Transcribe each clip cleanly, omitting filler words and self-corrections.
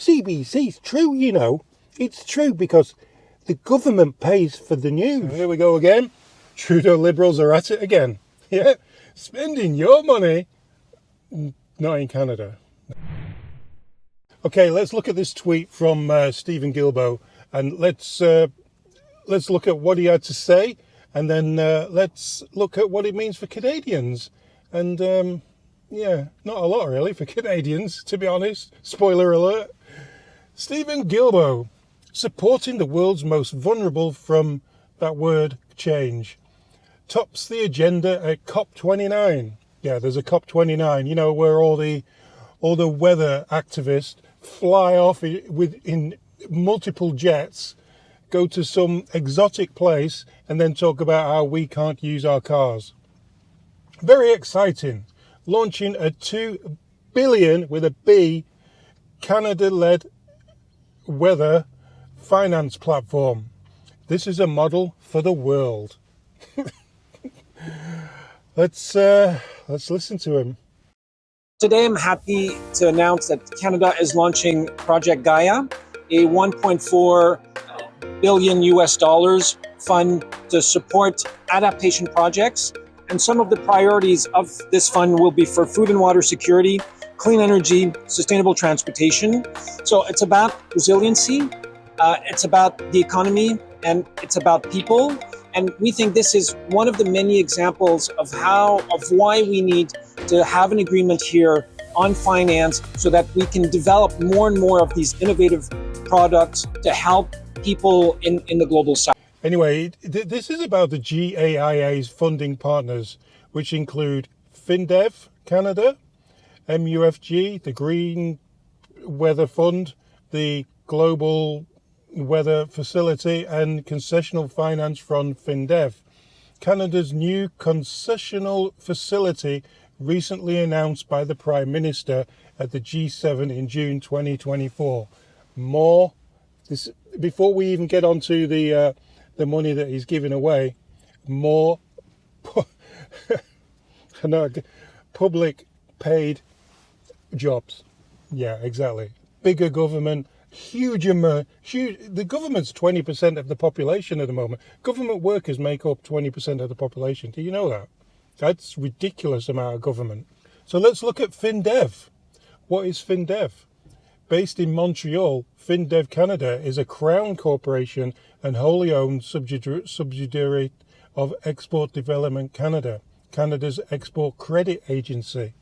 CBC's true, you know. It's true because the government pays for the news. So here we go again. Trudeau Liberals are at it again. Yeah, spending your money, not in Canada. Okay, let's look at this tweet from Stephen Gilbo, and let's look at what he had to say, and then let's look at what it means for Canadians. And yeah, not a lot really for Canadians, to be honest. Spoiler alert. Stephen Gilbo, supporting the world's most vulnerable from that word change, tops the agenda at COP29. Yeah, there's a COP29, you know, where all the weather activists fly off in multiple jets, go to some exotic place, and then talk about how we can't use our cars. Very exciting. Launching a $2 billion, with a B, Canada-led weather finance platform. This is a model for the world. Let's listen to him. Today, I'm happy to announce that Canada is launching Project Gaia, a $1.4 billion US fund to support adaptation projects. And some of the priorities of this fund will be for food and water security, clean energy, sustainable transportation. So it's about resiliency, it's about the economy, and it's about people. And we think this is one of the many examples of why we need to have an agreement here on finance so that we can develop more and more of these innovative products to help people in the global south. Anyway, this is about the GAIA's funding partners, which include FinDev Canada, MUFG, the Green Weather Fund, the Global Weather Facility, and concessional finance from FinDev. Canada's new concessional facility, recently announced by the Prime Minister at the G7 in June 2024. Before we even get onto the money that he's giving away, more public paid jobs. Yeah, exactly. Bigger government, huge. The government's 20% of the population at the moment. Government workers make up 20% of the population. Do you know that? That's a ridiculous amount of government. So let's look at FinDev. What is FinDev? Based in Montreal, FinDev Canada is a Crown corporation and wholly owned subsidiary of Export Development Canada, Canada's export credit agency.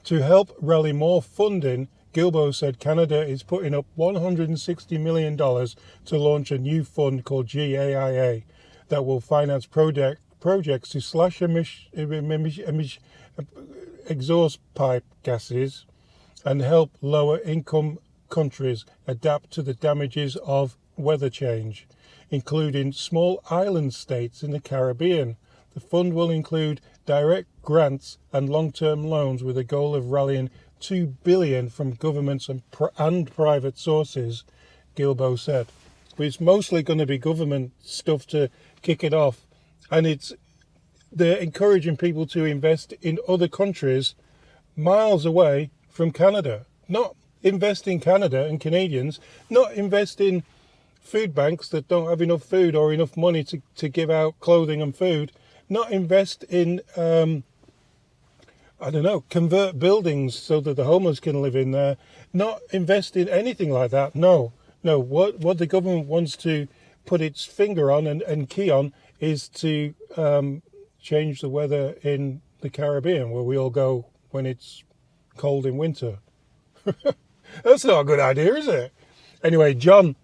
To help rally more funding, Gilbo said Canada is putting up $160 million to launch a new fund called GAIA that will finance projects to slash exhaust pipe gases and help lower income countries adapt to the damages of weather change, including small island states in the Caribbean. The fund will include direct grants and long-term loans with a goal of rallying $2 billion from governments and private sources, Gilbo said. But it's mostly going to be government stuff to kick it off, and they're encouraging people to invest in other countries miles away from Canada. Not invest in Canada and Canadians, not invest in food banks that don't have enough food or enough money to give out clothing and food, not invest in, convert buildings so that the homeless can live in there, not invest in anything like that. No, what the government wants to put its finger on and key on is to change the weather in the Caribbean, where we all go when it's cold in winter. That's not a good idea, is it? Anyway, John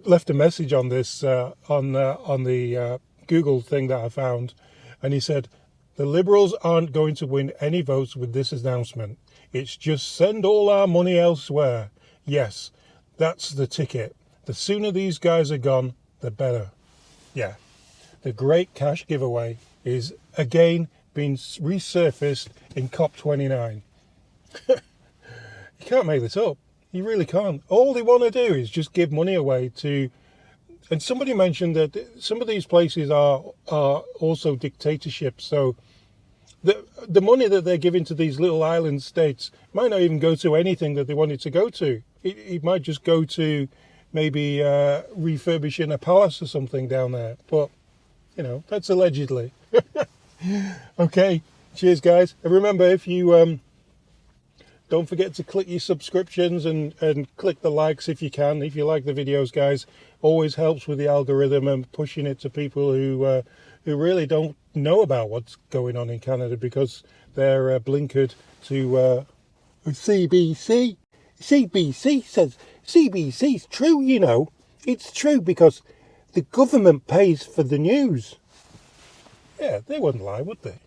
left a message on this on the Google thing that I found, and he said, the Liberals aren't going to win any votes with this announcement. It's just send all our money elsewhere. Yes, that's the ticket. The sooner these guys are gone, the better. Yeah, the great cash giveaway is again being resurfaced in COP29. You can't make this up. You really can't. All they want to do is just give money away to... And somebody mentioned that some of these places are also dictatorships. So the money that they're giving to these little island states might not even go to anything that they want it to go to. It might just go to maybe refurbishing a palace or something down there. But, you know, that's allegedly. Okay, cheers guys. And remember, if you don't forget to click your subscriptions and click the likes if you can. If you like the videos, guys, always helps with the algorithm and pushing it to people who really don't know about what's going on in Canada because they're blinkered to CBC. CBC says, CBC's true, you know. It's true because the government pays for the news. Yeah, they wouldn't lie, would they?